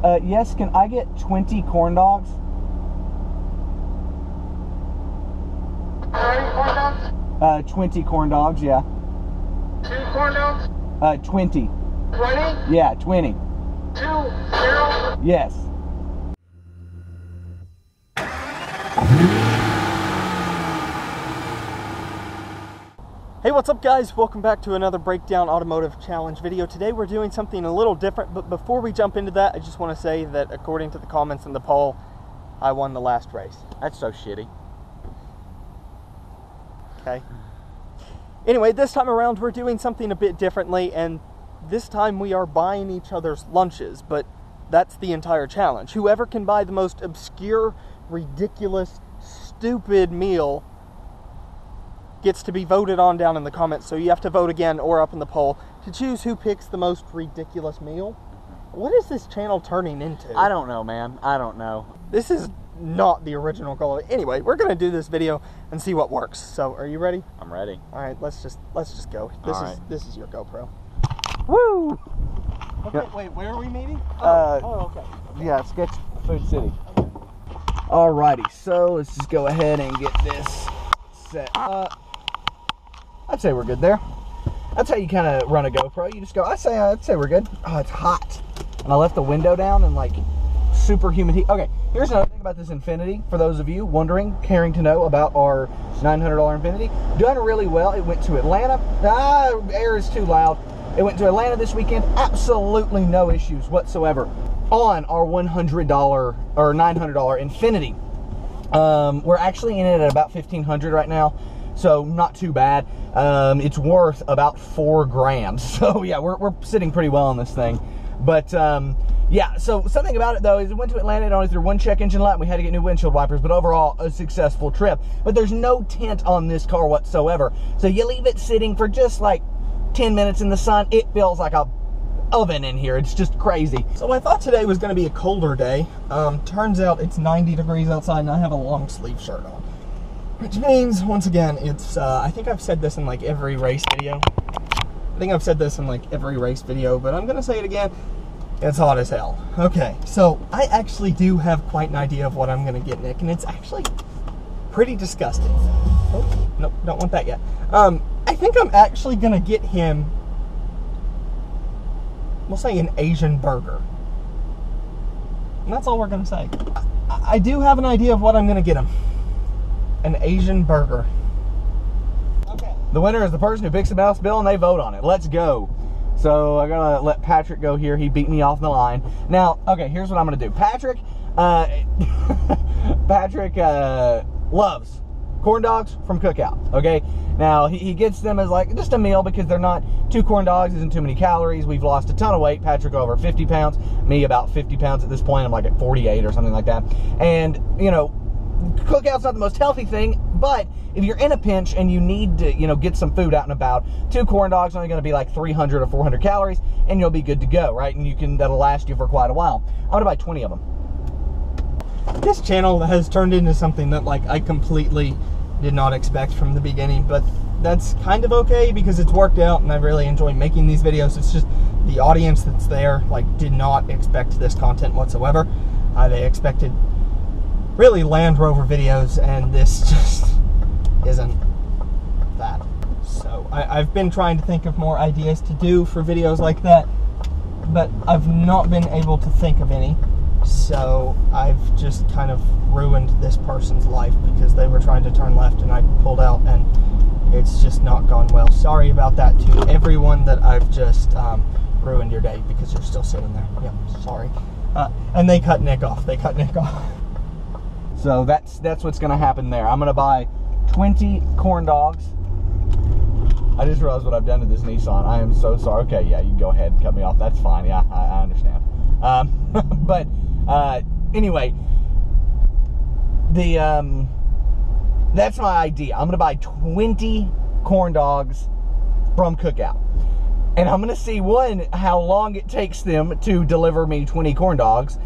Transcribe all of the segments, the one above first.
Yes, can I get 20 corn dogs? How many corn dogs? 20 corn dogs, yeah. 2 corn dogs? 20. 20? Yeah, 20. 2, 0? Yes. Hey, what's up guys? Welcome back to another Breakdown Automotive Challenge video. Today we're doing something a little different, but before we jump into that, I just want to say that according to the comments in the poll, I won the last race. That's so shitty. Okay. Anyway, this time around we're doing something a bit differently, and this time we are buying each other's lunches, but that's the entire challenge. Whoever can buy the most obscure, ridiculous, stupid meal gets to be voted on down in the comments, so you have to vote again or up in the poll to choose who picks the most ridiculous meal. What is this channel turning into? I don't know, man. I don't know. This is not the original goal. Anyway, we're gonna do this video and see what works. So, are you ready? I'm ready. All right, let's just go. This is your GoPro. Woo! Okay, Yep. wait, where are we meeting? Okay. Yeah, Sketch Food City. Okay. Alrighty, so let's just go ahead and get this set up. I'd say we're good there. That's how you kind of run a GoPro. You just go, I'd say we're good. Oh, it's hot. And I left the window down and like super humid heat. Okay, here's another thing about this Infiniti. For those of you wondering, caring to know about our $900 Infiniti. Done really well. It went to Atlanta. Air is too loud. It went to Atlanta this weekend. Absolutely no issues whatsoever on our $100 or $900 Infiniti. We're actually in it at about $1,500 right now. So not too bad. It's worth about $4 grand. So yeah, we're sitting pretty well on this thing. But yeah, so something about it though is it went to Atlanta, it only threw one check engine light, and we had to get new windshield wipers, but overall a successful trip. But there's no tint on this car whatsoever. So you leave it sitting for just like 10 minutes in the sun, it feels like a oven in here. It's just crazy. So I thought today was going to be a colder day. Turns out it's 90 degrees outside and I have a long sleeve shirt on. Which means, once again, it's, I think I've said this in like every race video. But I'm going to say it again. It's hot as hell. Okay, so I actually do have quite an idea of what I'm going to get Nick, and it's actually pretty disgusting. Oh, nope, don't want that yet. I think I'm actually going to get him, we'll say an Asian burger. And that's all we're going to say. I do have an idea of what I'm going to get him. An Asian burger. Okay. The winner is the person who picks the mouse bill and they vote on it. Let's go. So I'm gonna let Patrick go here. He beat me off the line. Now, okay, here's what I'm gonna do. Patrick, loves corn dogs from Cookout. Okay. Now he gets them as like just a meal because they're not 2 corn dogs isn't too many calories. We've lost a ton of weight. Patrick over 50 pounds. Me about 50 pounds at this point. I'm like at 48 or something like that. And you know, Cookout's not the most healthy thing, but if you're in a pinch and you need to, you know, get some food out and about, 2 corn dogs are only going to be like 300 or 400 calories, and you'll be good to go, right? And that'll last you for quite a while. I'm going to buy 20 of them. This channel has turned into something that like I completely did not expect from the beginning, but that's kind of okay because it's worked out and I really enjoy making these videos. It's just the audience that's there like did not expect this content whatsoever. They expected really Land Rover videos, and this just isn't that. So I've been trying to think of more ideas to do for videos like that, but I've not been able to think of any. So I've just kind of ruined this person's life because they were trying to turn left and I pulled out, and it's just not gone well. Sorry about that to everyone that I've just ruined your day because you're still sitting there. Yep, sorry. And they cut Nick off. So that's what's going to happen there. I'm going to buy 20 corn dogs. I just realized what I've done to this Nissan. I am so sorry. Okay, yeah, you can go ahead and cut me off. That's fine. Yeah, I understand. But anyway, that's my idea. I'm going to buy 20 corn dogs from Cookout. And I'm going to see, one, how long it takes them to deliver me 20 corn dogs.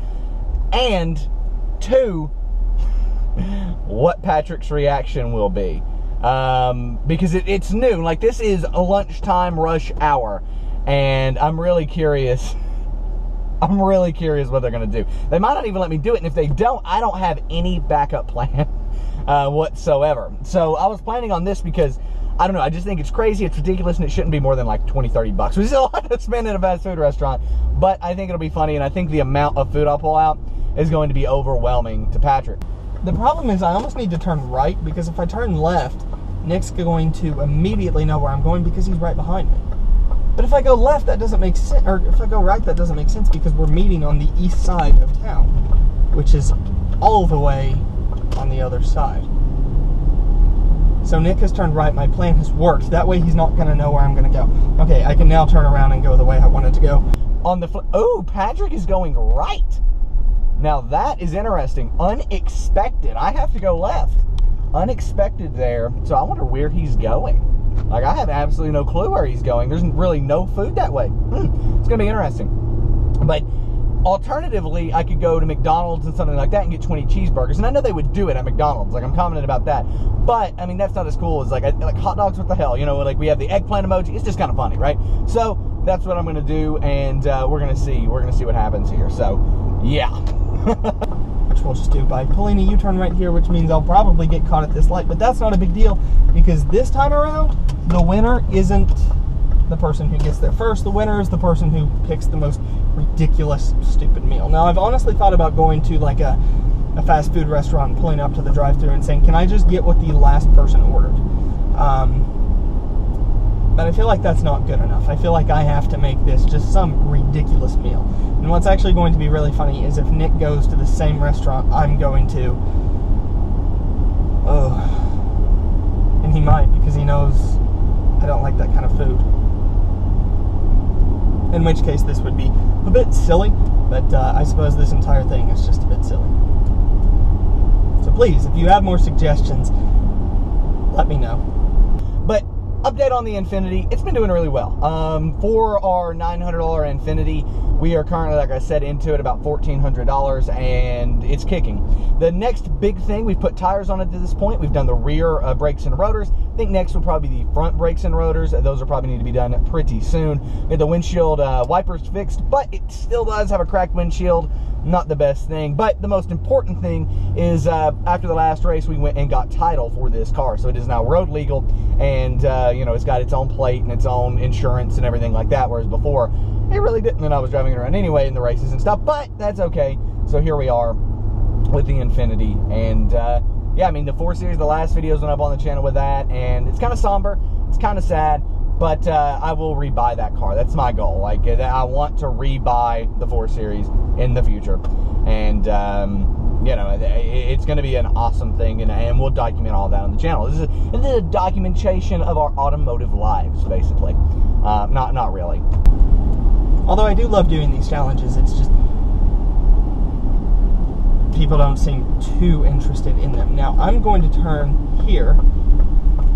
And 2, what Patrick's reaction will be. Because it's noon. Like, this is a lunchtime rush hour. And I'm really curious I'm really curious what they're going to do. They might not even let me do it, and if they don't, I don't have any backup plan whatsoever. So I was planning on this because, I don't know, I just think it's crazy, it's ridiculous, and it shouldn't be more than like 20, 30 bucks, which is a lot to spend in a fast food restaurant, but I think it'll be funny, and I think the amount of food I'll pull out is going to be overwhelming to Patrick. The problem is I almost need to turn right, because if I turn left, Nick's going to immediately know where I'm going because he's right behind me. But if I go left, that doesn't make sense, or if I go right, that doesn't make sense because we're meeting on the east side of town, which is all the way on the other side. So Nick has turned right. My plan has worked. That way he's not going to know where I'm going to go. Okay, I can now turn around and go the way I wanted to go. On the oh, Patrick is going right. Now that is interesting. Unexpected. I have to go left. Unexpected there. So I wonder where he's going. Like, I have absolutely no clue where he's going. There's really no food that way. It's going to be interesting. But alternatively, I could go to McDonald's and something like that and get 20 cheeseburgers. And I know they would do it at McDonald's. Like, I'm confident about that. But, I mean, that's not as cool as, like hot dogs, what the hell? You know, like, we have the eggplant emoji. It's just kind of funny, right? So, that's what I'm going to do, and we're going to see. We're going to see what happens here. So, yeah. Which we'll just do by pulling a U-turn right here, which means I'll probably get caught at this light. But that's not a big deal, because this time around, the winner isn't the person who gets there first. The winner is the person who picks the most ridiculous, stupid meal. Now, I've honestly thought about going to like a fast food restaurant and pulling up to the drive-thru and saying, can I just get what the last person ordered? But I feel like that's not good enough. I feel like I have to make this just some ridiculous meal. And what's actually going to be really funny is if Nick goes to the same restaurant I'm going to. Oh. And he might, because he knows I don't like that kind of food. In which case this would be a bit silly, but I suppose this entire thing is just a bit silly. So please, if you have more suggestions, let me know. But update on the Infiniti, it's been doing really well. For our $900 Infiniti, we are currently, like I said, into it about $1,400, and it's kicking. The next big thing, we've put tires on it to this point. We've done the rear brakes and rotors. I think next will probably be the front brakes and rotors. Those will probably need to be done pretty soon. Get the windshield wipers fixed, but it still does have a cracked windshield. Not the best thing, but the most important thing is after the last race, we went and got title for this car, so it is now road legal, and you know, it's got its own plate and its own insurance and everything like that, whereas before it really didn't, and I was driving it around anyway in the races and stuff, but that's okay. So here we are with the Infiniti, and yeah, I mean, the 4 Series, the last videos went up on the channel with that, and it's kind of somber, it's kind of sad, but I will rebuy that car. That's my goal. Like, I want to rebuy the 4 Series in the future, and you know, it's going to be an awesome thing, and we'll document all that on the channel. This is a documentation of our automotive lives, basically. Not really. Although I do love doing these challenges, it's just people don't seem too interested in them. Now, I'm going to turn here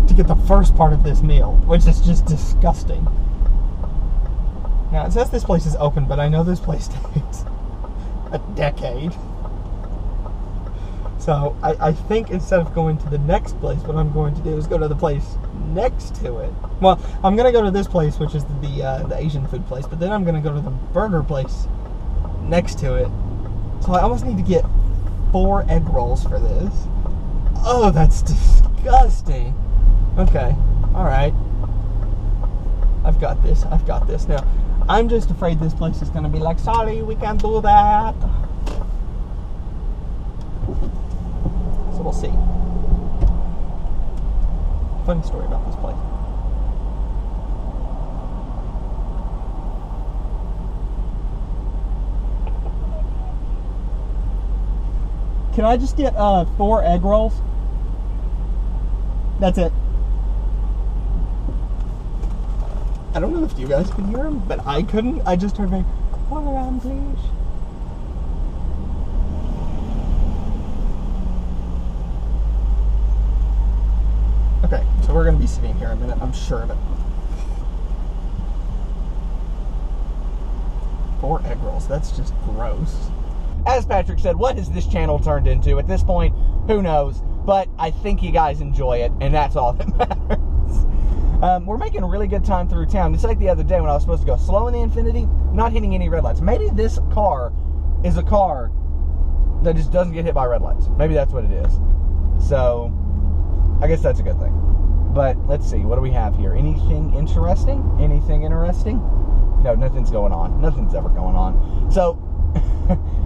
to get the first part of this meal, which is just disgusting. Now, it says this place is open, but I know this place takes a decade. So, I think instead of going to the next place, what I'm going to do is go to the place next to it. Well, I'm going to go to this place, which is the Asian food place, but then I'm going to go to the burger place next to it. So I almost need to get 4 egg rolls for this. Oh, that's disgusting. Okay, alright. I've got this. Now, I'm just afraid this place is going to be like, sorry, we can't do that. So we'll see. Funny story about this place. Can I just get 4 egg rolls? That's it. I don't know if you guys can hear him, but I couldn't. I just heard me, "Hold on, please." Okay, so we're going to be sitting here a minute, I'm sure of it. 4 egg rolls, that's just gross. As Patrick said, what has this channel turned into? At this point, who knows? But I think you guys enjoy it, and that's all that matters. We're making really good time through town. It's like the other day when I was supposed to go slow in the Infinity, not hitting any red lights. Maybe this car is a car that just doesn't get hit by red lights. Maybe that's what it is. So, I guess that's a good thing. But, let's see. What do we have here? Anything interesting? Anything interesting? No, nothing's going on. Nothing's ever going on. So,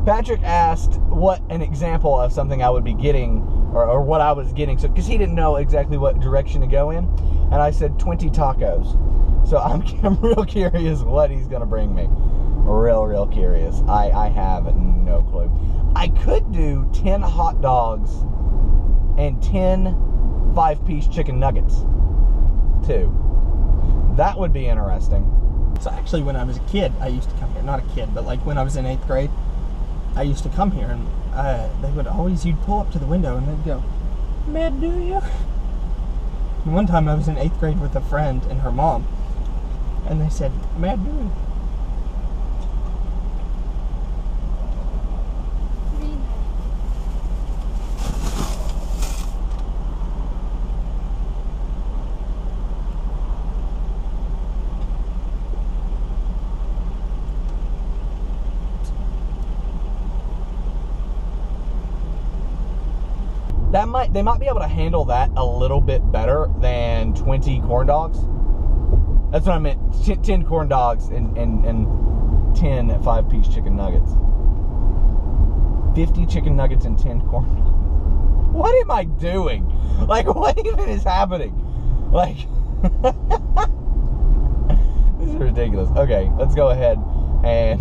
Patrick asked what an example of something I would be getting, or what I was getting, so because he didn't know exactly what direction to go in, and I said 20 tacos. So I'm real curious what he's gonna bring me. Real curious. I have no clue. I could do 10 hot dogs and 10 5-piece chicken nuggets too. That would be interesting. So actually, when I was a kid, I used to come here. Not a kid, but like when I was in 8th grade, I used to come here, and they would always, you'd pull up to the window, and they'd go, "Mad, do you?" And one time I was in 8th grade with a friend and her mom, and they said, "Mad, do you?" They might be able to handle that a little bit better than 20 corn dogs. That's what I meant. 10 corn dogs and 10 5-piece chicken nuggets. 50 chicken nuggets and 10 corn dogs. What am I doing? Like, what even is happening? Like, this is ridiculous. Okay, let's go ahead and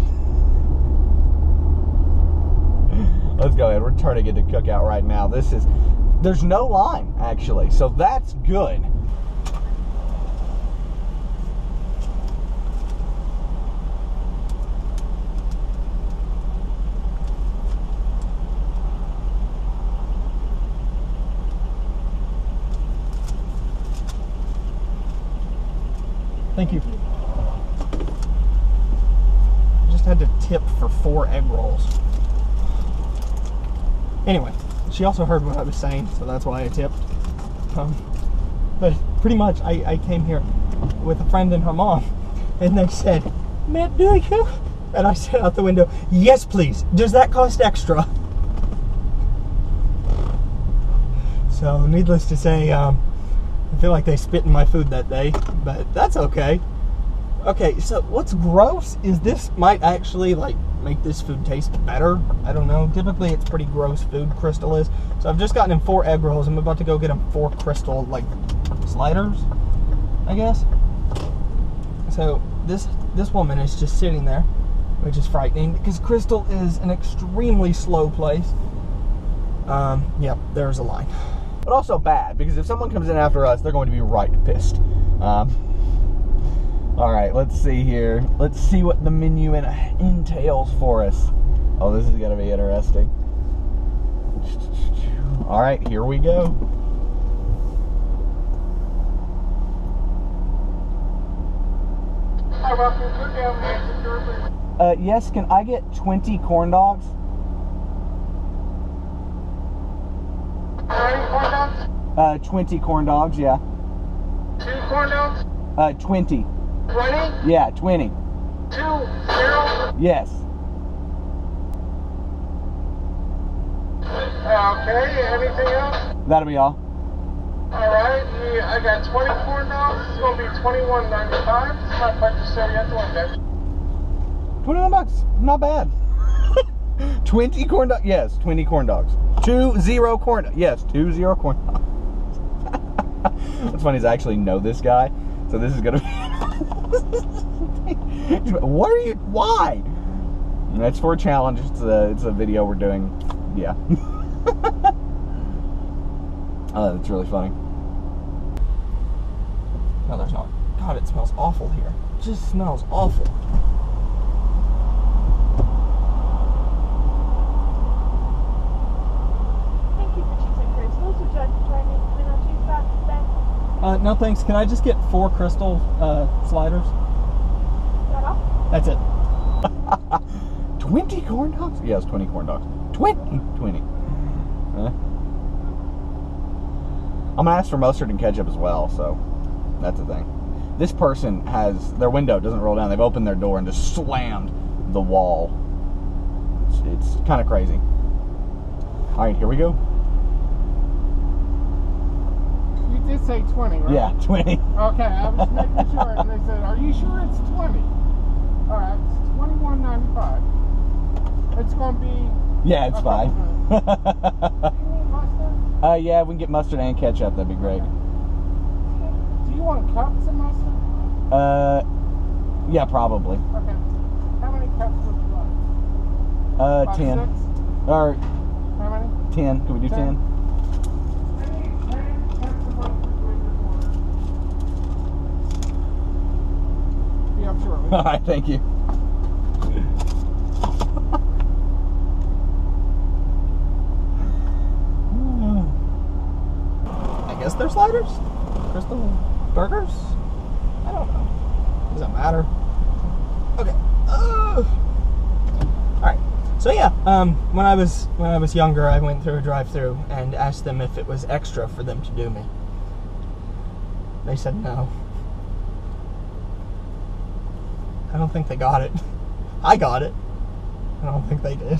we're turning into cookout right now. There's no line, actually, so that's good. Thank you. Just had to tip for 4 egg rolls. Anyway, she also heard what I was saying, so that's why I tipped. But pretty much, I came here with a friend and her mom, and they said, "Matt, do you?" And I said out the window, "Yes, please. Does that cost extra?" So, needless to say, I feel like they spit in my food that day, but that's okay. Okay, so what's gross is this might actually, like, make this food taste better. I don't know. Typically, it's pretty gross food, Crystal is. So I've just gotten him 4 egg rolls. I'm about to go get him 4 Crystal, like, sliders, I guess. So this woman is just sitting there, which is frightening because Crystal is an extremely slow place. Yep, there's a line. But also bad, because if someone comes in after us, they're going to be right pissed. Alright, let's see here. Let's see what the menu entails for us. Oh, this is going to be interesting. Alright, here we go. Hi, welcome to Cookout. Yes, can I get 20 corn dogs? How many corn dogs? 20 corn dogs, yeah. 2 corn dogs? 20. 20? Yeah, 20. 2, 0? Yes. Okay, anything else? That'll be all. Alright, I got 20 corn dogs. It's going to be $21.95. It's my pleasure, sir. You have to one, guys. 21 bucks. Not bad. 20 corn dogs. Yes, 20 corn dogs. 20 corn. Yes, 20 corn dogs. What's funny is I actually know this guy, so this is gonna be. What are you? Why? That's for a challenge. It's a video we're doing. Yeah. Oh, that's really funny. No, there's not. God, it smells awful here. It just smells awful. Thank you for choosing Crystals. Would you like to try anything on cheese box today? No thanks. Can I just get 4 Crystal sliders? Is that all? That's it. 20 corn dogs? Yes, 20 corn dogs. 20. I'm gonna ask for mustard and ketchup as well, so. That's the thing. This person has, their window doesn't roll down. They've opened their door and just slammed the wall. It's kind of crazy. All right, here we go. You did say 20, right? Yeah, 20. Okay, I was making sure. And they said, "Are you sure it's 20?" All right, it's $21.95. It's gonna be. Yeah, it's fine. Do you need mustard? Yeah, we can get mustard and ketchup. That'd be great. Do you want cups of mustard? Yeah, probably. Okay. How many cups would you like? About 10. 6? Or How many? 10. Can we do 10? 10 cups of mustard with your order. Be up shortly. All right, thank you. I guess they're sliders? Crystal burgers? I don't know. Does it matter? Okay. Alright. So yeah, when I was younger, I went through a drive-thru and asked them if it was extra for them to do me. They said no. I don't think they got it. I got it. I don't think they did.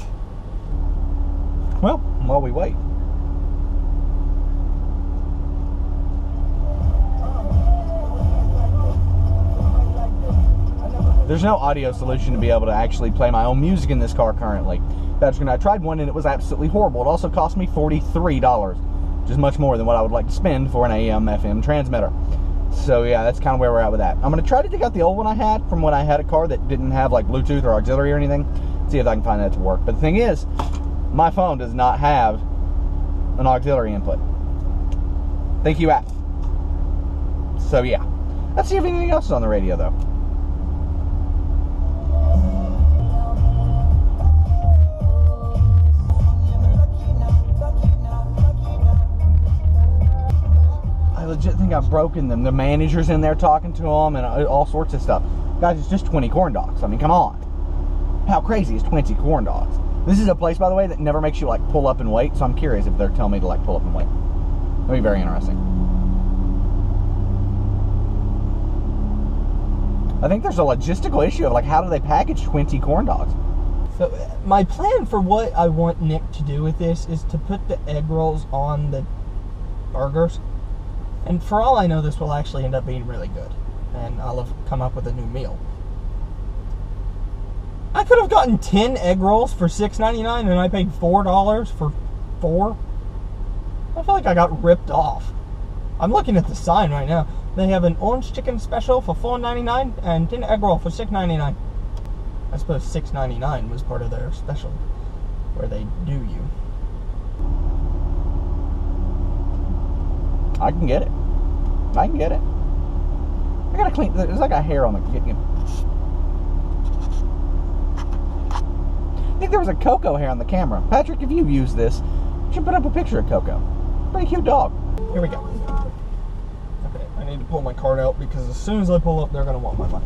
Well, while we wait. There's no audio solution to be able to actually play my own music in this car currently. That's when I tried one and it was absolutely horrible. It also cost me $43, which is much more than what I would like to spend for an AM/FM transmitter. So yeah, that's kind of where we're at with that. I'm going to try to dig out the old one I had from when I had a car that didn't have like Bluetooth or auxiliary or anything. See if I can find that to work. But the thing is, my phone does not have an auxiliary input. Thank you, app. So yeah, let's see if anything else is on the radio though. I legit think I've broken them. The manager's in there talking to them and all sorts of stuff. Guys, it's just 20 corn dogs. I mean, come on. How crazy is 20 corn dogs? This is a place, by the way, that never makes you like pull up and wait. So I'm curious if they're telling me to like pull up and wait. That'll be very interesting. I think there's a logistical issue of like how do they package 20 corn dogs? So my plan for what I want Nick to do with this is to put the egg rolls on the burgers. And for all I know, this will actually end up being really good. And I'll have come up with a new meal. I could have gotten 10 egg rolls for $6.99 and I paid $4 for 4. I feel like I got ripped off. I'm looking at the sign right now. They have an orange chicken special for $4.99 and 10 egg roll for $6.99. I suppose $6.99 was part of their special where they do you. I can get it. I can get it. I gotta clean. There's like a hair on the. I think there was a Coco hair on the camera. Patrick, if you've used this, you should put up a picture of Coco. Pretty cute dog. Here we go. Okay, I need to pull my card out because as soon as I pull up, they're gonna want my money.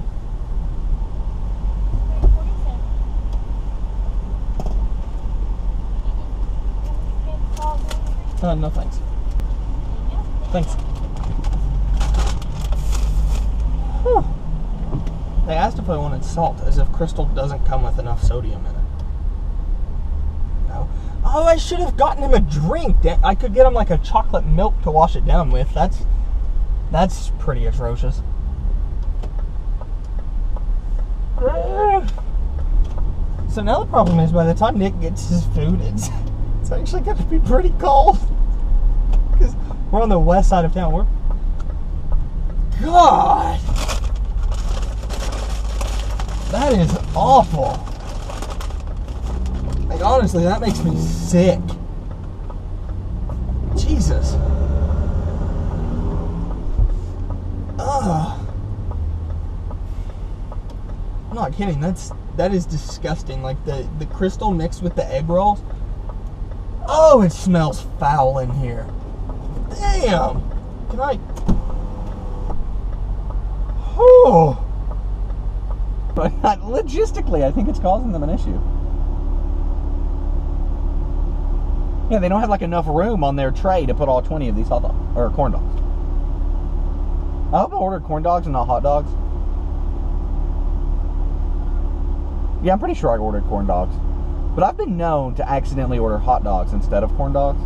No thanks. Thanks. Whew. They asked if I wanted salt, as if Crystal doesn't come with enough sodium in it. No. Oh, I should have gotten him a drink. I could get him like a chocolate milk to wash it down with. That's pretty atrocious. So now the problem is, by the time Nick gets his food, it's actually going to be pretty cold. Because we're on the west side of town. God! That is awful. Like, honestly, that makes me sick. Jesus. Ugh. I'm not kidding. That is disgusting. Like, the crystal mixed with the egg rolls. Oh, it smells foul in here. Damn. Can I... Oh. But logistically, I think it's causing them an issue. Yeah, they don't have like enough room on their tray to put all 20 of these hot dogs or corn dogs. I hope I ordered corn dogs and not hot dogs. Yeah, I'm pretty sure I ordered corn dogs. But I've been known to accidentally order hot dogs instead of corn dogs.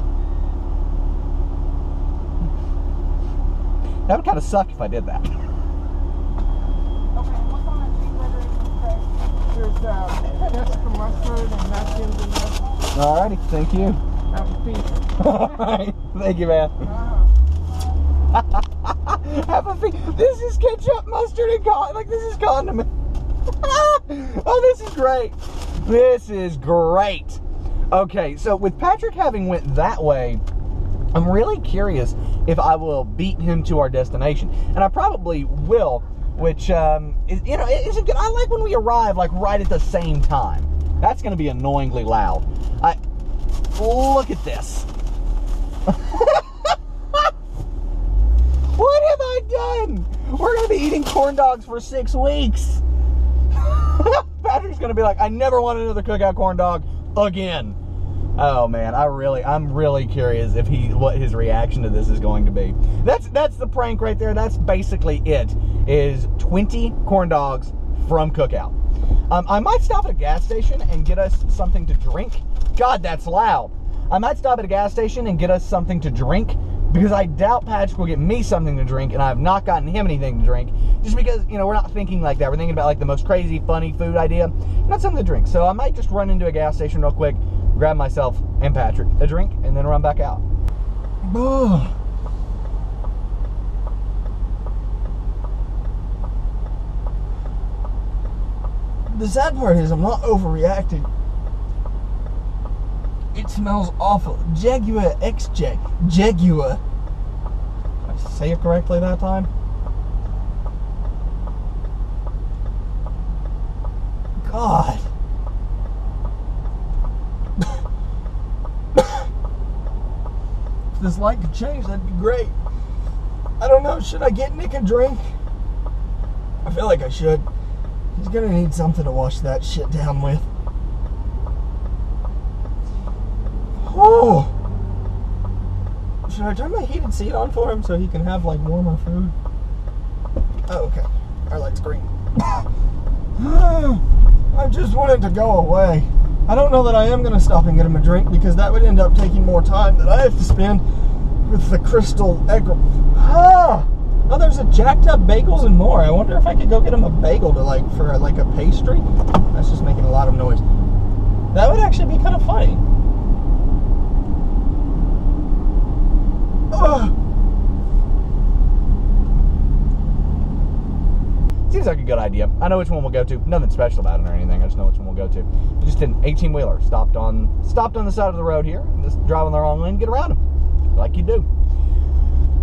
That would kind of suck if I did that. Okay, what's on that cheese lettering? There's extra mustard and napkins in there. Alrighty, thank you. Have a feast. Alright, thank you, man. Have a feast. This is ketchup, mustard, and this is condiment. Oh, this is great. This is great. Okay, so with Patrick having went that way, I'm really curious if I will beat him to our destination, and I probably will. Which is, you know, isn't good. I like when we arrive like right at the same time. That's going to be annoyingly loud. Look at this. What have I done? We're going to be eating corn dogs for 6 weeks. Patrick's going to be like, I never want another cookout corn dog again. Oh man, I'm really curious if what his reaction to this is going to be. That's the prank right there. That's basically it. Is 20 corn dogs from Cookout. I might stop at a gas station and get us something to drink. God, that's loud. I might stop at a gas station and get us something to drink, because I doubt Patrick will get me something to drink, and I have not gotten him anything to drink, just because, you know, we're not thinking like that. We're thinking about like the most crazy, funny food idea, not something to drink. So I might just run into a gas station real quick, grab myself and Patrick a drink, and then run back out. Oh. The sad part is I'm not overreacting. It smells awful. Jaguar X-Jag. Jaguar. Did I say it correctly that time? God. If this light could change, that'd be great. I don't know. Should I get Nick a drink? I feel like I should. He's gonna need something to wash that shit down with. Oh! Should I turn my heated seat on for him so he can have like warmer food? Oh, okay. Our light's green. I just want it to go away. I don't know that I am gonna stop and get him a drink, because that would end up taking more time that I have to spend with the crystal Eggroll. Oh, there's a jacked up bagels and more. I wonder if I could go get him a bagel to for a pastry. That's just making a lot of noise. That would actually be kind of funny. Ugh. Seems like a good idea. I know which one we'll go to. Nothing special about it or anything. I just know which one we'll go to. Just an 18-wheeler. Stopped on the side of the road here, and just drive on the wrong lane, get around them, like you do.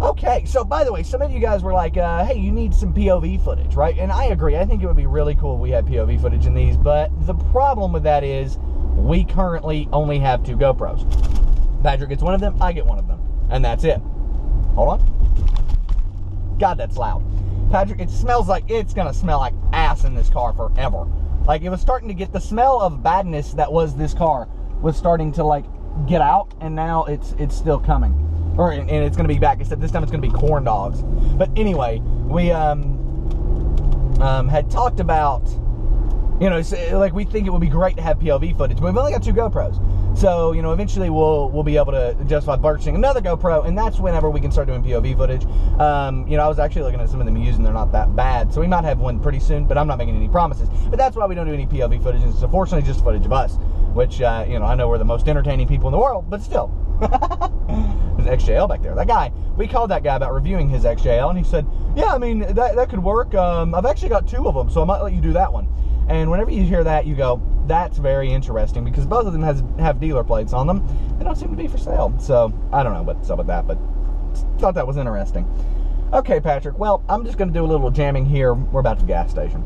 Okay, so by the way, some of you guys were like, hey, you need some POV footage, right? And I agree. I think it would be really cool if we had POV footage in these, but the problem with that is we currently only have 2 GoPros. Patrick gets one of them, I get one of them, and that's it. Hold on. God, that's loud. Patrick, it smells like, it's gonna smell like ass in this car forever. Like, it was starting to get, the smell of badness that was this car was starting to get out, and now it's still coming. And it's going to be back, except this time it's going to be corn dogs. But anyway, we had talked about, you know, we think it would be great to have POV footage, but we've only got 2 GoPros. So, you know, eventually we'll be able to justify purchasing another GoPro, and that's whenever we can start doing POV footage. You know, I was actually looking at some of them used, and they're not that bad. So we might have one pretty soon, but I'm not making any promises. But that's why we don't do any POV footage, and it's unfortunately just footage of us, which, you know, I know we're the most entertaining people in the world, but still. There's XJL back there. That guy, we called that guy about reviewing his XJL, and he said, yeah, I mean, that could work. I've actually got 2 of them, so I might let you do that one. And whenever you hear that, you go, that's very interesting, because both of them have dealer plates on them. They don't seem to be for sale. So, I don't know what's up with that, but thought that was interesting. Okay, Patrick, well, I'm just going to do a little jamming here. We're about to the gas station.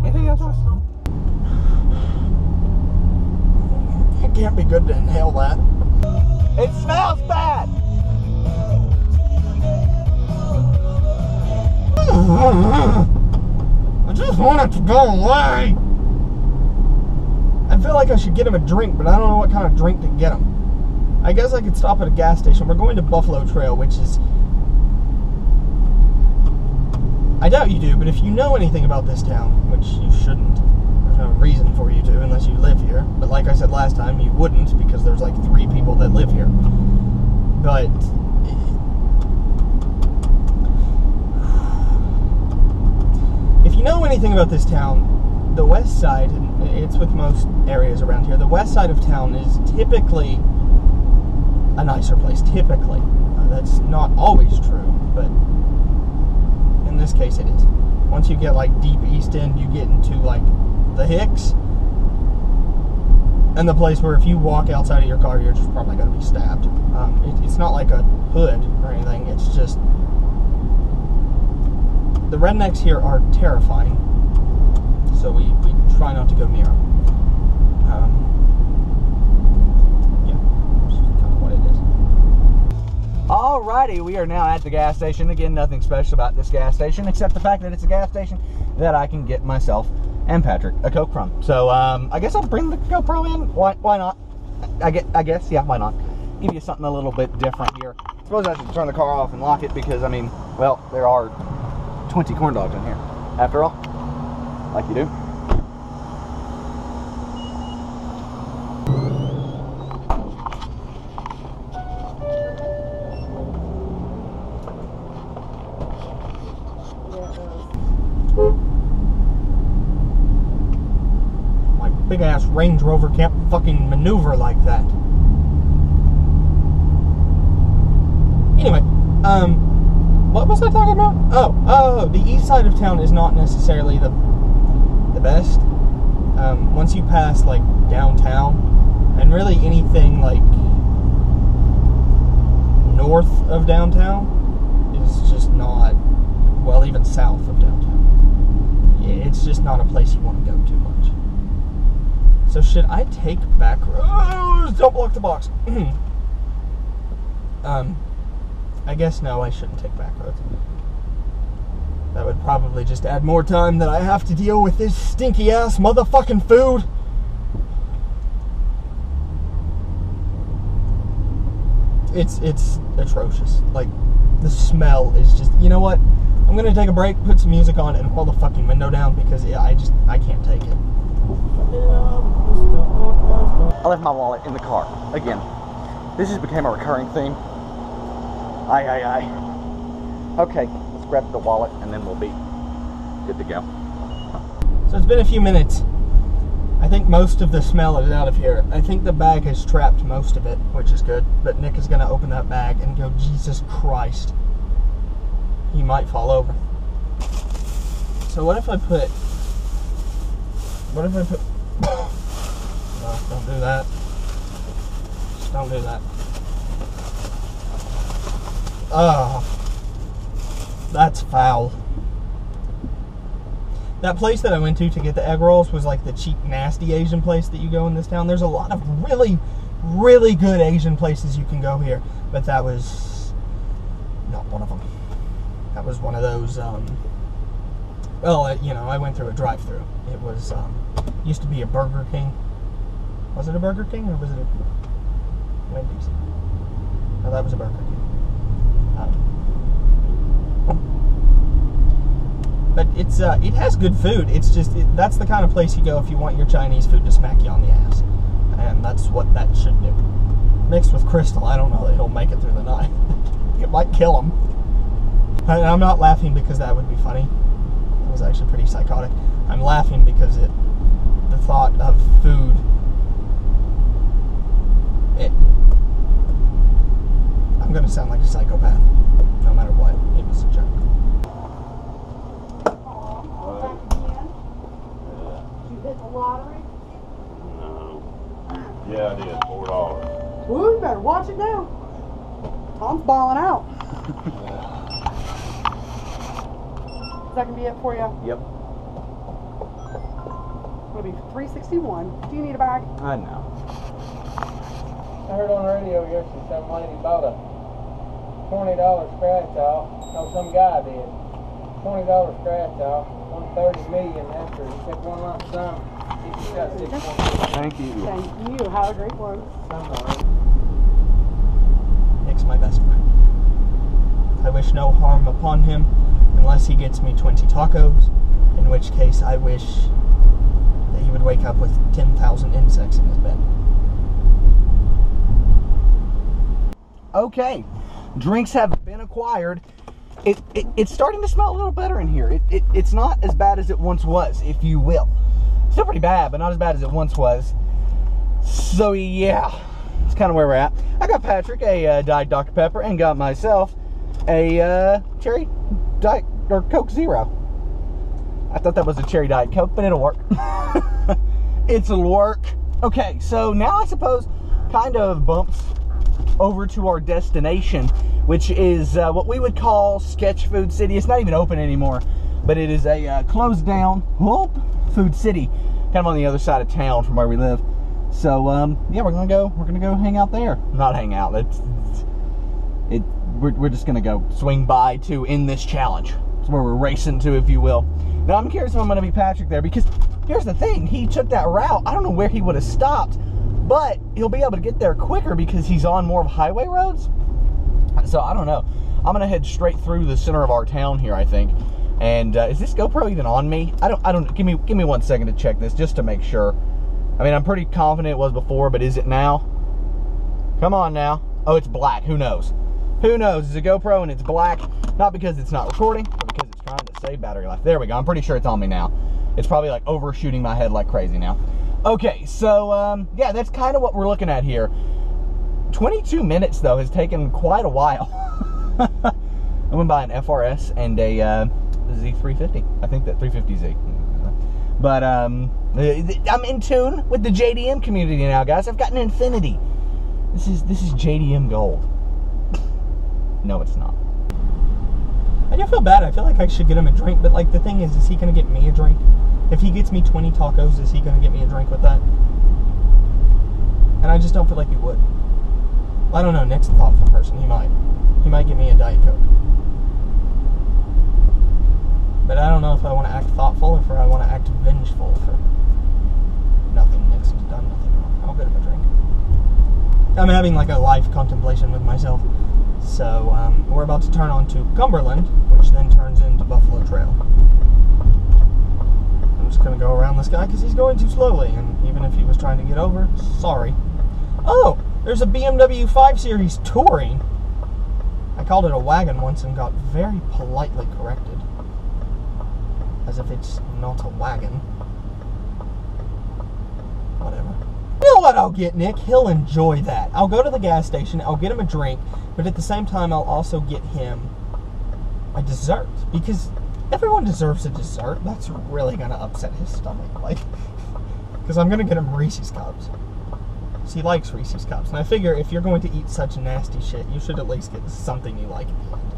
Anything else? It can't be good to inhale that. It smells bad! I just want it to go away. I feel like I should get him a drink, but I don't know what kind of drink to get him. I guess I could stop at a gas station. We're going to Buffalo Trail, which is... I doubt you do, but if you know anything about this town, which you shouldn't, there's no reason for you to unless you live here. But like I said last time, you wouldn't because there's like 3 people that live here. But... if you know anything about this town, the west side, and it's with most areas around here, the west side of town is typically a nicer place, typically. That's not always true, but in this case it is. Once you get like deep east end, you get into like the Hicks, and the place where if you walk outside of your car, you're just probably going to be stabbed. It's not like a hood or anything, it's just... the rednecks here are terrifying, so we try not to go near them. Yeah, that's kind of what it is. Alrighty, we are now at the gas station. Again, nothing special about this gas station except the fact that it's a gas station that I can get myself and Patrick a Coke from. So I guess I'll bring the GoPro in. Why not? I guess, yeah, why not? Give you something a little bit different here. I suppose I should turn the car off and lock it because, I mean, well, there are 20 corn dogs in here, after all, like you do. My big ass Range Rover can't fucking maneuver like that. Anyway, what was I talking about? Oh, the east side of town is not necessarily the best. Once you pass like downtown, and really anything like north of downtown is just not, well, even south of downtown. It's just not a place you want to go too much. So should I take back roads? Don't block the box. I guess no, I shouldn't take back roads. That would probably just add more time that I have to deal with this stinky ass motherfucking food. It's atrocious. Like, the smell is just, you know what? I'm gonna take a break, put some music on, and roll the fucking window down because I can't take it. I left my wallet in the car again. This just became a recurring theme. Aye. Okay, let's grab the wallet and then we'll be good to go. So it's been a few minutes. I think most of the smell is out of here. I think the bag has trapped most of it, which is good. But Nick is gonna open that bag and go, Jesus Christ. He might fall over. So what if I put... no, don't do that. Just don't do that. Oh, that's foul. That place that I went to get the egg rolls was like the cheap, nasty Asian place that you go in this town. There's a lot of really, really good Asian places you can go here, but that was not one of them. That was one of those, well, you know, I went through a drive-thru. It was, used to be a Burger King. Was it a Burger King or was it a Wendy's? No, that was a Burger King. But it's it has good food. It's just that's the kind of place you go if you want your Chinese food to smack you on the ass, and that's what that should do. Mixed with Crystal, I don't know that he'll make it through the night. It might kill him. And I'm not laughing because that would be funny. It was actually pretty psychotic. I'm laughing because the thought of food. I'm gonna sound like a psychopath, no matter what. It was a joke. You hit the lottery? No. Yeah, I did. $4. Ooh, you better watch it now. Tom's balling out. Is that gonna be it for you? Yep. It'll be $3.61. Do you need a bag? I know. I heard on the radio yesterday some lady bought a $20 scratch off. No, some guy did. $20 scratch off. Won $30 million after he took one lump sum. He just got 6 more. Thank you. Thank you. Have a great one. Patrick's my best friend. I wish no harm upon him unless he gets me 20 tacos, in which case I wish that he would wake up with 10,000 insects in his bed. Okay, drinks have been acquired. It's starting to smell a little better in here. It's not as bad as it once was, if you will. Still pretty bad, but not as bad as it once was. So yeah, it's kind of where we're at. I got Patrick a Diet Dr. Pepper and got myself a cherry Diet or Coke Zero. I thought that was a cherry Diet Coke, but it'll work. It'll work. Okay, so now I suppose kind of bumps over to our destination, which is what we would call Sketch Food City. It's not even open anymore, but it is a closed down food city, kind of on the other side of town from where we live. So yeah, we're gonna go hang out there. Not hang out. We're just gonna go swing by to end this challenge. It's where we're racing to, if you will. Now I'm curious if I'm gonna be Patrick there, because here's the thing: he took that route. I don't know where he would have stopped, but he'll be able to get there quicker because he's on more of highway roads. So I don't know. I'm gonna head straight through the center of our town here, I think. And is this GoPro even on me? I don't. Give me 1 second to check this just to make sure. I mean, I'm pretty confident it was before, but is it now? Come on now. Oh, it's black. Who knows? Who knows? It's a GoPro and it's black. Not because it's not recording, but because it's trying to save battery life. There we go. I'm pretty sure it's on me now. It's probably like overshooting my head like crazy now. Okay, so yeah, that's kind of what we're looking at here. 22 minutes though has taken quite a while. I went by an FRS and a Z350. I think that 350Z. But I'm in tune with the JDM community now, guys. I've got an Infinity. This is JDM gold. No, it's not. I do feel bad. I feel like I should get him a drink, but like the thing is he gonna get me a drink? If he gets me 20 tacos, is he gonna get me a drink with that? And I just don't feel like he would. I don't know. Nick's a thoughtful person. He might get me a Diet Coke. But I don't know if I want to act thoughtful or if I want to act vengeful for nothing. Nick's done nothing wrong. I'll get him a drink. I'm having like a life contemplation with myself. So we're about to turn onto Cumberland, which then turns into Buffalo Trail. I'm just going to go around this guy because he's going too slowly. And even if he was trying to get over, sorry. Oh, there's a BMW 5 Series Touring. I called it a wagon once and got very politely corrected. As if it's not a wagon. Whatever. You know what I'll get Nick? He'll enjoy that. I'll go to the gas station, I'll get him a drink, but at the same time I'll also get him a dessert. Because everyone deserves a dessert. That's really going to upset his stomach. Like, because I'm going to get him Reese's Cups. He likes Reese's Cups. And I figure if you're going to eat such nasty shit, you should at least get something you like at the end.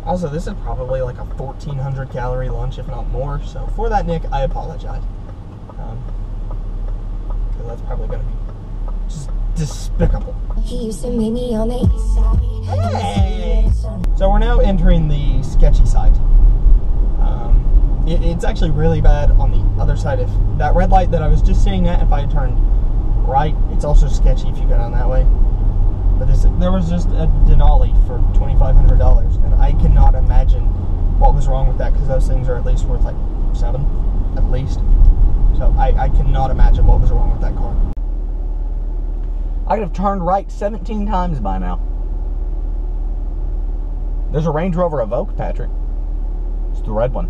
Also, this is probably like a 1,400 calorie lunch, if not more. So for that, Nick, I apologize. Because that's probably going to be just despicable. He used to meet me on the east side. Hey! So we're now entering the sketchy side. It's actually really bad on the other side. If that red light that I was just seeing at, if I had turned right, it's also sketchy if you go down that way. But there was just a Denali for $2,500, and I cannot imagine what was wrong with that, because those things are at least worth like $7, at least. So I cannot imagine what was wrong with that car. I could have turned right 17 times by now. There's a Range Rover Evoque, Patrick. It's the red one.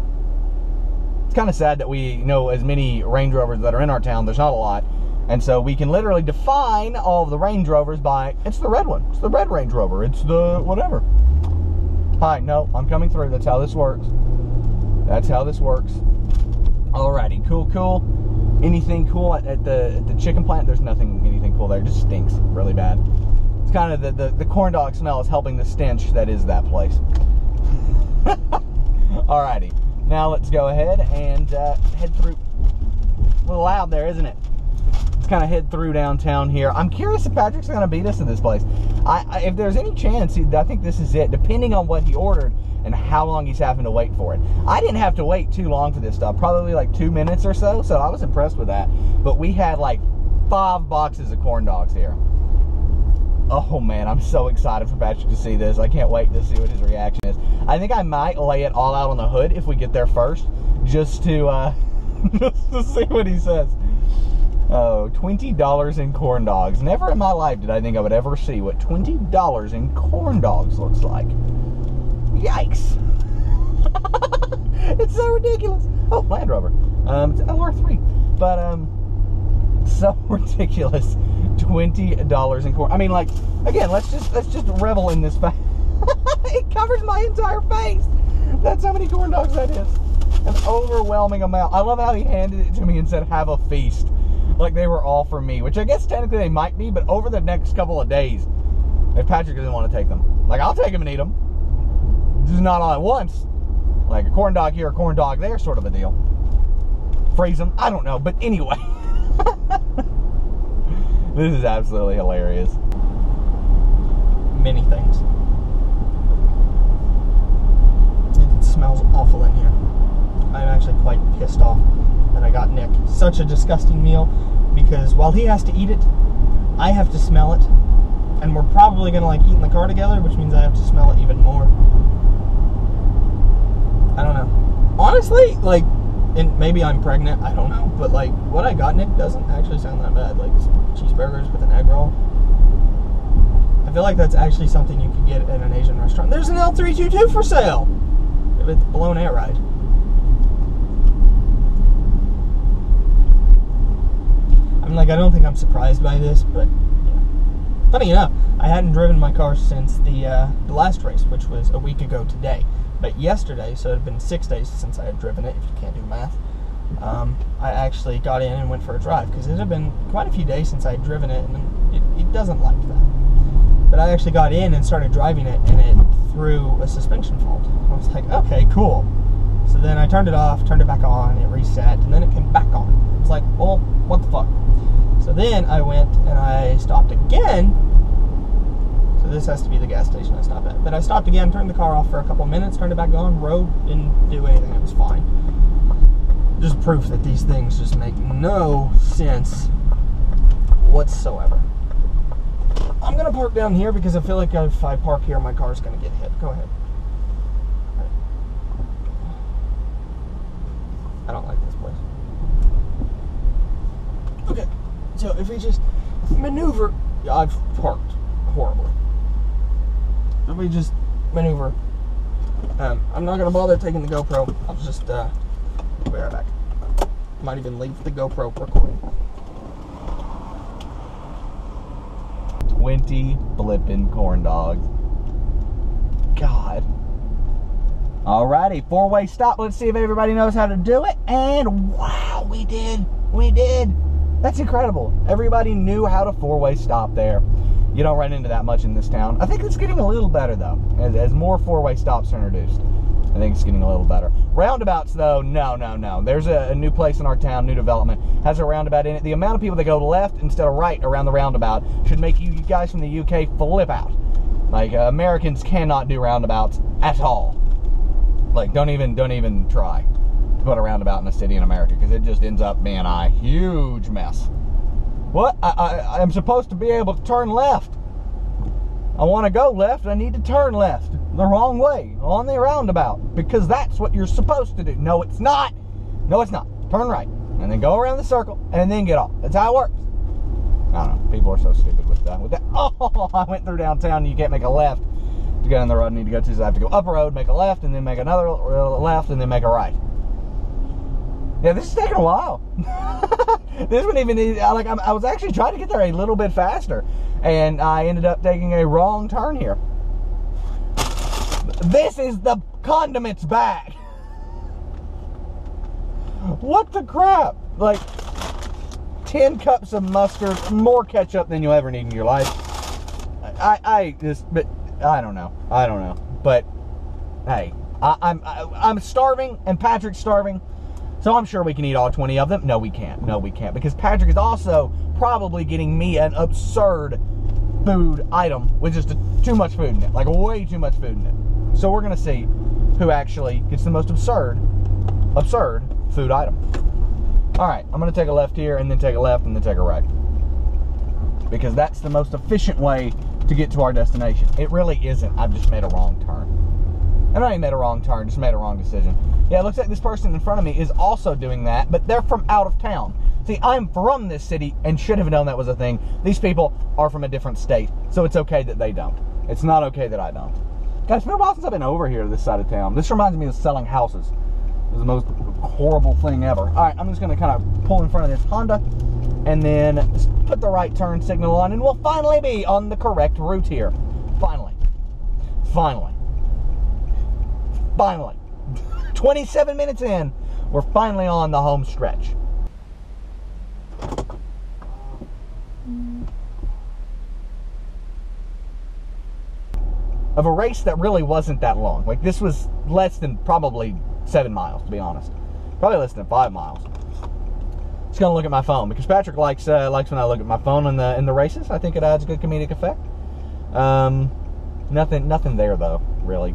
It's kind of sad that we know as many Range Rovers that are in our town. There's not a lot. And so we can literally define all of the Range Rovers by, it's the red one. It's the red Range Rover. It's the whatever. Hi, no, I'm coming through. That's how this works. That's how this works. Alrighty, cool. Anything cool at the chicken plant? There's anything cool there. It just stinks really bad. It's kind of the corn dog smell is helping the stench that is that place. Alrighty, now let's go ahead and head through. A little loud there, isn't it? Kind of head through downtown here. I'm curious if Patrick's going to beat us in this place. If there's any chance, I think this is it, depending on what he ordered and how long he's having to wait for it. I didn't have to wait too long for this stuff, probably like 2 minutes or so, so I was impressed with that. But we had like 5 boxes of corn dogs here. Oh man, I'm so excited for Patrick to see this. I can't wait to see what his reaction is. I think I might lay it all out on the hood if we get there first, just to just to see what he says. Oh, $20 in corn dogs. Never in my life did I think I would ever see what $20 in corn dogs looks like. Yikes. It's so ridiculous. Oh, Land Rover. It's LR3. But, so ridiculous. $20 in corn. I mean, like, again, let's just revel in this fact. It covers my entire face. That's how many corn dogs that is. An overwhelming amount. I love how he handed it to me and said, have a feast. Like they were all for me, which I guess technically they might be, but over the next couple of days, if Patrick doesn't want to take them, like I'll take them and eat them. Just not all at once. Like a corn dog here, a corn dog there sort of a deal. Freeze them, I don't know, but anyway. This is absolutely hilarious. Many things. It smells awful in here. I'm actually quite pissed off that I got Nick such a disgusting meal, because while he has to eat it, I have to smell it, and we're probably gonna like eat in the car together, which means I have to smell it even more. I don't know. Honestly, like, and maybe I'm pregnant, I don't know, but like what I got Nick doesn't actually sound that bad. Like cheeseburgers with an egg roll. I feel like that's actually something you could get at an Asian restaurant. There's an L322 for sale. It's blown air ride. I mean, like, I don't think I'm surprised by this, but yeah. Funny enough, I hadn't driven my car since the last race, which was a week ago today. But yesterday, so it had been 6 days since I had driven it, if you can't do math, I actually got in and went for a drive, because it had been quite a few days since I had driven it, and it doesn't like that. But I actually got in and started driving it, and it threw a suspension fault. I was like, okay, cool. So then I turned it off, turned it back on, it reset, and then it came back on. It's like, well, what the fuck? So then I went and I stopped again. So this has to be the gas station I stopped at. But I stopped again, turned the car off for a couple minutes, turned it back on, rode, didn't do anything, it was fine. Just proof that these things just make no sense whatsoever. I'm going to park down here because I feel like if I park here, my car's going to get hit. Go ahead. I don't like this place. Okay, so if we just maneuver, yeah, I've parked horribly. If we just maneuver, I'm not gonna bother taking the GoPro. I'll just be right back. Might even leave the GoPro recording. 20 flippin' corn dogs. God. Alrighty, four-way stop. Let's see if everybody knows how to do it. And wow, we did. We did. That's incredible. Everybody knew how to four-way stop there. You don't run into that much in this town. I think it's getting a little better, though, as more four-way stops are introduced. I think it's getting a little better. Roundabouts, though, no. There's a new place in our town, new development, has a roundabout in it. The amount of people that go left instead of right around the roundabout should make you guys from the UK flip out. Like, Americans cannot do roundabouts at all. Like, don't even try to put a roundabout in a city in America, because it just ends up being a huge mess. What? I'm supposed to be able to turn left. I want to go left, I need to turn left the wrong way on the roundabout, because that's what you're supposed to do. No, it's not. No, it's not. Turn right, and then go around the circle, and then get off. That's how it works. I don't know. People are so stupid with that. Oh, I went through downtown, and you can't make a left to get on the road I need to go to, so I have to go up a road, make a left, and then make another left, and then make a right. Yeah, this is taking a while. This one even needs, like, I was actually trying to get there a little bit faster, and I ended up taking a wrong turn here. This is the condiments bag. What the crap? Like, 10 cups of mustard, more ketchup than you'll ever need in your life. But I don't know. But hey, I'm starving, and Patrick's starving, so I'm sure we can eat all 20 of them. No, we can't. No, we can't, because Patrick is also probably getting me an absurd food item with just too much food in it, like way too much food in it. So we're gonna see who actually gets the most absurd food item. All right, I'm gonna take a left here, and then take a left, and then take a right, because that's the most efficient way to get to our destination. It really isn't. I've just made a wrong turn. I not even made a wrong turn, just made a wrong decision. Yeah, it looks like this person in front of me is also doing that, but they're from out of town. See, I'm from this city and should have known that was a thing. These people are from a different state, so it's okay that they don't. It's not okay that I don't. Guys, it's been a while since I've been over here to this side of town. This reminds me of selling houses. It's the most horrible thing ever. All right, I'm just going to kind of pull in front of this Honda and then put the right turn signal on, and we'll finally be on the correct route here. Finally. Finally. Finally. 27 minutes in, we're finally on the home stretch. Of a race that really wasn't that long. Like, this was less than probably 7 miles, to be honest. Probably less than 5 miles. Just gonna look at my phone because Patrick likes when I look at my phone in the races. I think it adds a good comedic effect. Nothing there though, really.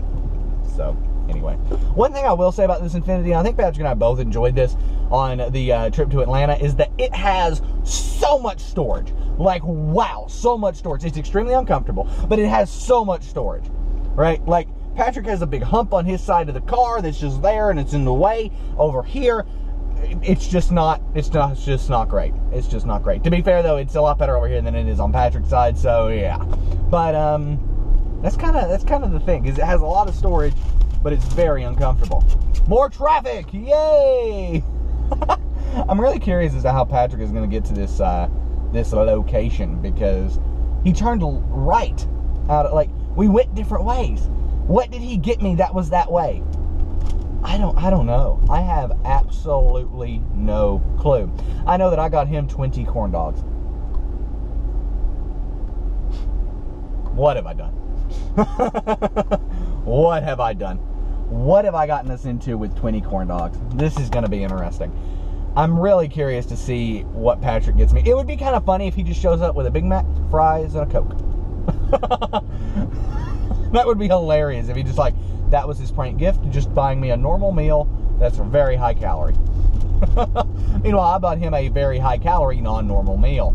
So anyway, one thing I will say about this Infiniti, and I think Patrick and I both enjoyed this on the trip to Atlanta, is that it has so much storage. Like, wow, so much storage. It's extremely uncomfortable, but it has so much storage, right? Like, Patrick has a big hump on his side of the car that's just there and it's in the way. Over here, it's just not great. It's just not great. To be fair though, it's a lot better over here than it is on Patrick's side, so yeah. But that's kind of the thing, is it has a lot of storage, but it's very uncomfortable. More traffic, yay! I'm really curious as to how Patrick is going to get to this this location, because he turned right out. Like, we went different ways. What did he get me that was that way? I don't know. I have absolutely no clue. I know that I got him 20 corn dogs. What have I done? What have I done? What have I gotten us into with 20 corn dogs? This is going to be interesting. I'm really curious to see what Patrick gets me. It would be kind of funny if he just shows up with a Big Mac, fries, and a Coke. That would be hilarious if he just, like, that was his prank gift, just buying me a normal meal that's very high calorie. Meanwhile, I bought him a very high calorie, non-normal meal.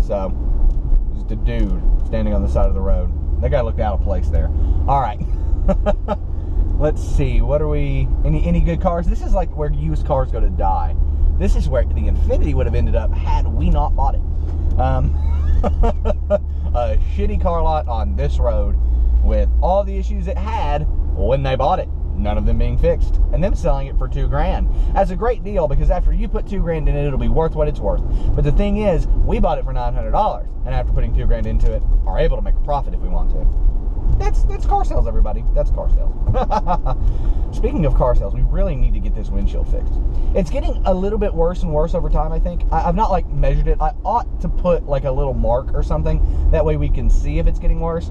So, just a dude standing on the side of the road. That guy looked out of place there. All right. Let's see. What are we... Any good cars? This is like where used cars go to die. This is where the Infiniti would have ended up had we not bought it. A shitty car lot on this road with all the issues it had when they bought it. None of them being fixed. And them selling it for $2 grand. That's a great deal, because after you put $2 grand in it, it'll be worth what it's worth. But the thing is, we bought it for $900. And after putting $2 grand into it, are able to make a profit if we want to. That's car sales, everybody. That's car sales. Speaking of car sales, we really need to get this windshield fixed. It's getting a little bit worse and worse over time, I think. I've not, like, measured it. I ought to put, like, a little mark or something. That way we can see if it's getting worse.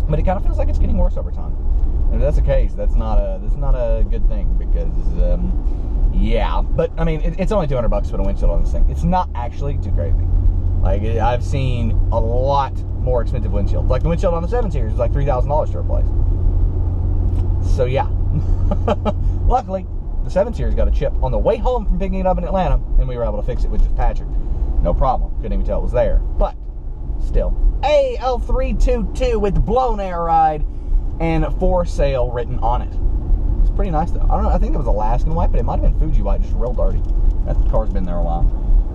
But it kind of feels like it's getting worse over time. And if that's the case, that's not a good thing, because, yeah. But, I mean, it's only $200 to put a windshield on this thing. It's not actually too crazy. Like, I've seen a lot more expensive windshields. Like, the windshield on the 7 Series is like $3,000 to replace. So, yeah. Luckily, the 7 Series got a chip on the way home from picking it up in Atlanta, and we were able to fix it with just Patrick. No problem. Couldn't even tell it was there. But, still. AL322 with blown air ride and for sale written on it. It's pretty nice, though. I don't know. I think it was Alaskan white, but it might have been Fuji white, just real dirty. That car's been there a while.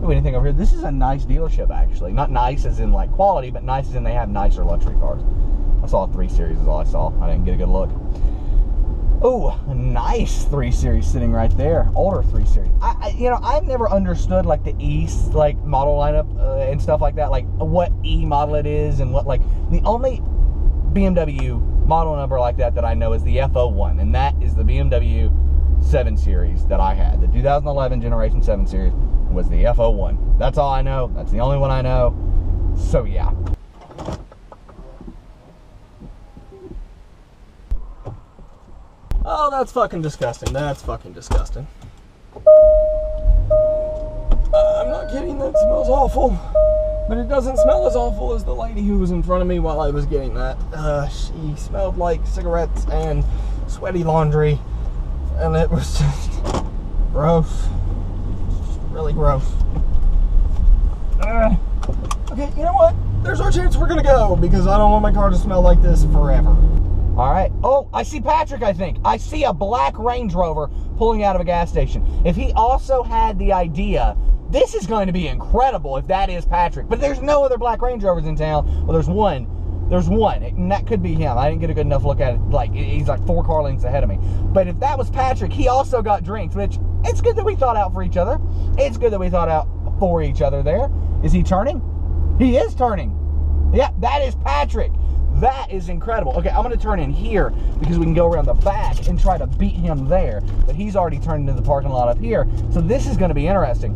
Ooh, anything over here? This is a nice dealership, actually. Not nice as in, like, quality, but nice as in they have nicer luxury cars. I saw a 3 Series is all I saw. I didn't get a good look. Ooh, a nice 3 Series sitting right there. Older 3 Series. You know, I've never understood, like, the E, like, model lineup and stuff like that. Like, what E model it is and what, like, the only BMW model number like that I know is the F01. And that is the BMW 7 Series that I had. The 2011 Generation 7 Series was the F01. That's all I know. That's the only one I know. So, yeah. Oh, that's fucking disgusting. That's fucking disgusting. I'm not kidding, that smells awful. But it doesn't smell as awful as the lady who was in front of me while I was getting that. She smelled like cigarettes and sweaty laundry. And it was just gross. Just really gross. Okay, you know what? there's our chance we're gonna go because I don't want my car to smell like this forever. All right. Oh, I see Patrick, I think. I see a black Range Rover pulling out of a gas station. If he also had the idea, this is going to be incredible if that is Patrick. But there's no other black Range Rovers in town. Well, there's one. There's one, and that could be him. I didn't get a good enough look at it. Like, he's like 4 car lengths ahead of me. But if that was Patrick, he also got drinks, which it's good that we thought out for each other. It's good that we thought out for each other there. Is he turning? He is turning. Yeah, that is Patrick. That is incredible. Okay, I'm going to turn in here because we can go around the back and try to beat him there. But he's already turned into the parking lot up here. So this is going to be interesting.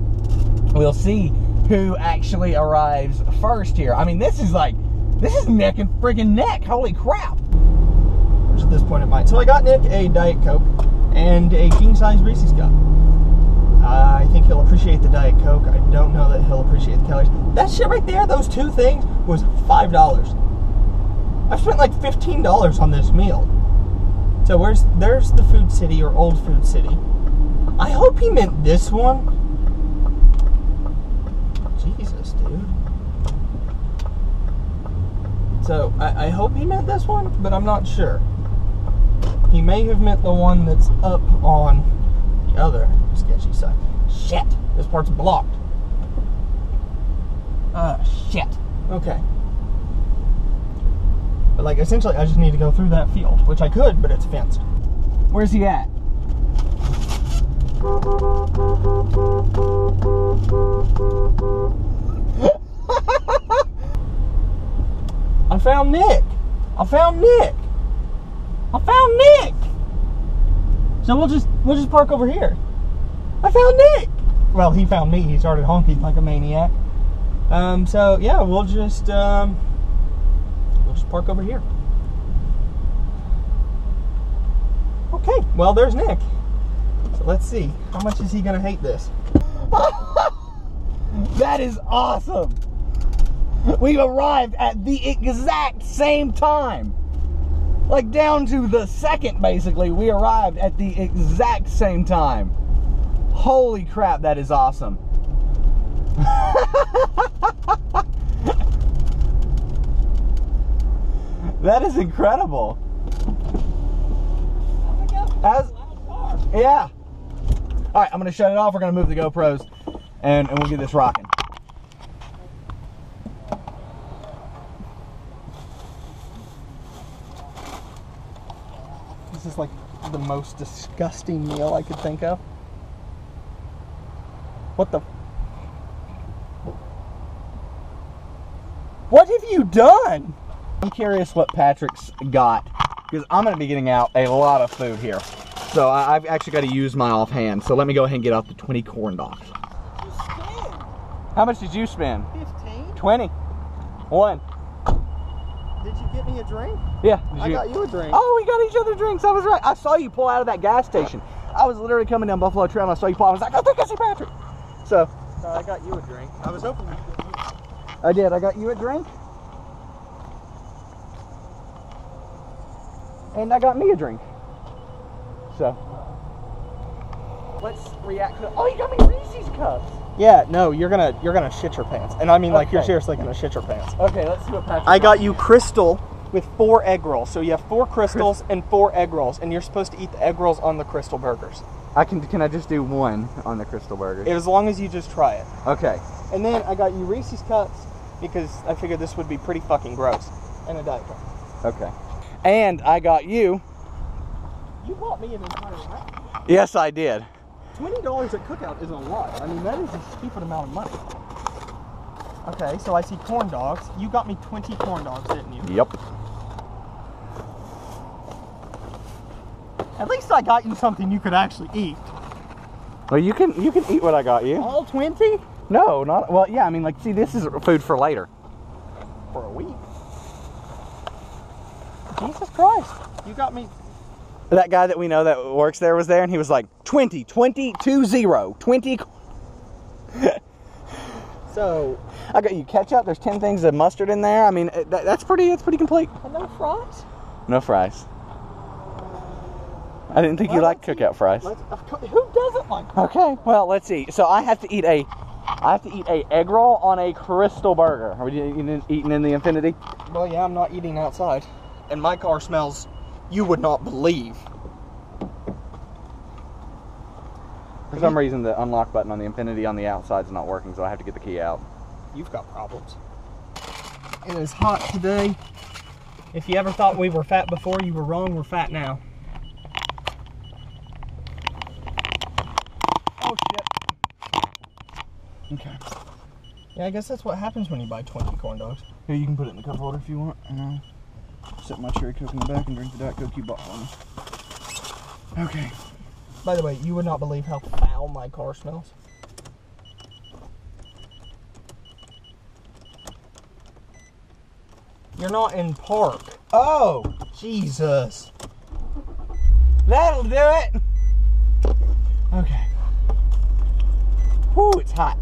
We'll see who actually arrives first here. I mean, this is neck and friggin' neck. Holy crap. Which at this point it might. So I got Nick a Diet Coke and a king-size Reese's cup. I think he'll appreciate the Diet Coke. I don't know that he'll appreciate the calories. That shit right there, those 2 things, was $5. I spent like $15 on this meal. So there's the Food City, or Old Food City. I hope he meant this one. Jesus, dude. So I hope he meant this one, but I'm not sure. He may have meant the one that's up on the other sketchy side. Shit, this part's blocked. Shit. Okay. But like, essentially, I just need to go through that field, which I could, but it's fenced. Where's he at? I found Nick. I found Nick. I found Nick. So we'll just park over here. I found Nick. Well, he found me. He started honking like a maniac. So yeah, we'll just park over here. Okay. Well, there's Nick. So let's see. How much is he gonna hate this? That is awesome. We've arrived at the exact same time. Like, down to the second, basically, we arrived at the exact same time. Holy crap, that is awesome. That is incredible. Yeah. All right, I'm going to shut it off. We're going to move the GoPros, and we'll get this rocking. This is like the most disgusting meal I could think of. What the? What have you done? I'm curious what Patrick's got, because I'm going to be getting out a lot of food here. So I've actually got to use my offhand. So let me go ahead and get out the 20 corn dogs. How much did you spend? 15. 20. 1. Did you get me a drink? Yeah. I got you a drink. Oh, we got each other drinks. I was right. I saw you pull out of that gas station. I was literally coming down Buffalo Trail and I saw you pull out. I was like, I think I see Patrick. So I got you a drink. I was hoping you could get me. I did. I got you a drink. And I got me a drink. So let's react to. Oh, you got me Reese's cups. Yeah, no, you're gonna shit your pants, and I mean like you're Okay. seriously gonna shit your pants. Okay, let's see what Patrick. I got you Crystal with 4 egg rolls, so you have 4 Crystals and 4 egg rolls, and you're supposed to eat the egg rolls on the Crystal burgers. Can I just do 1 on the Crystal burger? As long as you just try it. Okay. And then I got you Reese's cups because I figured this would be pretty fucking gross, and a Diet Coke. Okay. And I got you. You bought me an entire rack. Yes, I did. $20 at Cookout is a lot. I mean, that is a stupid amount of money. Okay, so I see corn dogs. You got me 20 corn dogs, didn't you? Yep. At least I got you something you could actually eat. Well, you can eat what I got you. All 20? No, not well. Yeah, I mean, like, see, this is food for later. For a week. Jesus Christ. You got me. That guy that we know that works there was there, and he was like, 20. So, I got you ketchup. There's 10 things of mustard in there. I mean, that's pretty complete. no fries? No fries. I didn't think you liked cookout fries. Who doesn't like fries? Okay, well, let's see. So I have to eat a I have to eat a egg roll on a Crystal burger. Are we eating in the Infinity? Well, yeah, I'm not eating outside. And my car smells, you would not believe. For some reason, the unlock button on the Infinity on the outside is not working, so I have to get the key out. You've got problems. It is hot today. If you ever thought we were fat before, you were wrong. We're fat now. Oh, shit. Okay. Yeah, I guess that's what happens when you buy 20 corn dogs. Here, you can put it in the cup holder if you want, and I'll set my cherry Coke in the back and drink the Diet Coke you bought for me. Okay. By the way, you would not believe how foul my car smells. You're not in park. Oh! Jesus. That'll do it! Okay. Whew, it's hot.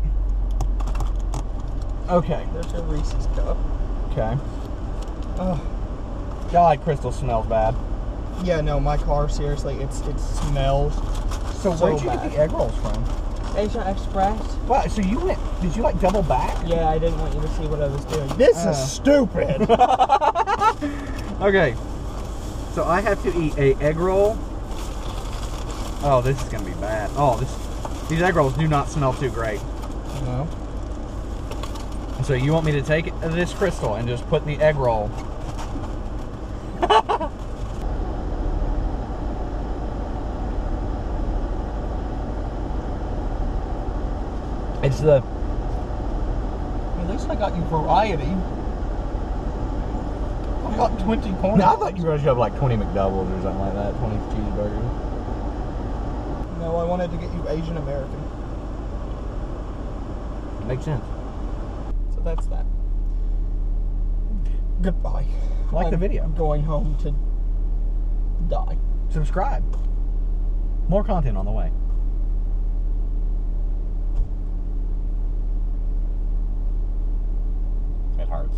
Okay. There's a Reese's cup. Okay. Oh. God, Crystal smells bad. Yeah, no, my car, seriously, it smells So where'd you get the egg rolls from? Asia Express. Wow, so you went, did you like double back? Yeah, I didn't want you to see what I was doing. This is stupid. Okay. So I have to eat a egg roll. Oh, this is gonna be bad. Oh, these egg rolls do not smell too great. No. And so you want me to take this Crystal and just put in the egg roll. It's the... At least I got you variety. I got 20 corn. No, I thought you were going to shove like 20 McDoubles or something like that, 20 cheeseburgers. No, I wanted to get you Asian American. Makes sense. So that's that. Goodbye. Like the video. I'm going home to die. Subscribe. More content on the way. It hurts.